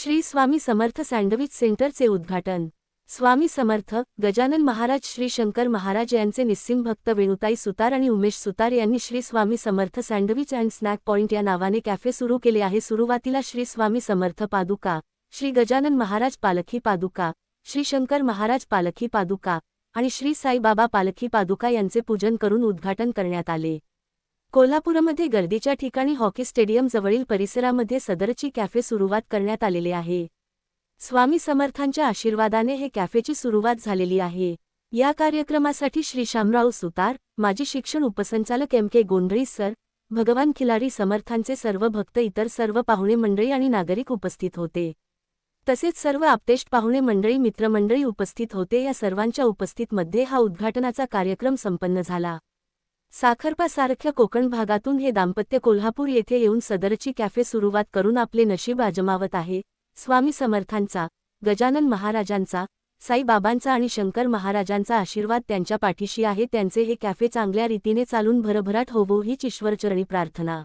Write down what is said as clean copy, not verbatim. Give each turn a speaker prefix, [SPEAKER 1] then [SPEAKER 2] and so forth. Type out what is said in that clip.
[SPEAKER 1] Shri Swami Samarth sandwich सेंटरचे उद्घाटन। स्वामी समर्थ गजानन महाराज श्री शंकर महाराज यांचे निस्सिम भक्त वेणुताई सुतार आणि उमेश सुतार यांनी Shri Swami Samarth sandwich and snack point या नावाने कॅफे सुरू केले आहे। सुरुवातीला श्री स्वामी समर्थ पादुका, श्री गजानन महाराज पालखी पादुका, श्री शंकर महाराज पालखी पादुका आणि श्री साईबाबा पालखी पादुका यांचे पूजन करून उद्घाटन करण्यात आले। कोल्हापूरमध्ये गर्दीच्या ठिकाणी हॉकी स्टेडियम जवळील परिसरामध्ये सदरची कॅफे सुरुवात करण्यात आलेले आहे। स्वामी समर्थांच्या आशीर्वादाने हे कॅफेची सुरुवात झालेली आहे। या कार्यक्रमासाठी श्री शामराव सुतार, माजी शिक्षण उपसंचालक के गोंधळी सर, भगवान खिलारी समर्थांचे सर्व भक्त, इतर सर्व पाहुणे मंडळी आणि नागरिक उपस्थित होते। तसेच सर्व आप्तेष्ट पाहुणे मंडळी, मित्रमंडळी उपस्थित होते। या सर्वांच्या उपस्थितीमध्ये हा उद्घाटनाचा कार्यक्रम संपन्न झाला। साखरपा सारख्या कोकण भागातून हे दाम्पत्य कोल्हापूर येथे येऊन सदरची कॅफे सुरुवात करून आपले नशीब आजमावत आहे। स्वामी समर्थांचा, गजानन महाराजांचा, साईबाबांचा आणि शंकर महाराजांचा आशीर्वाद त्यांच्या पाठीशी आहे। त्यांचे हे कॅफे चांगल्या रीतीने चालून भरभराट होवो हीच ईश्वरचरणी प्रार्थना।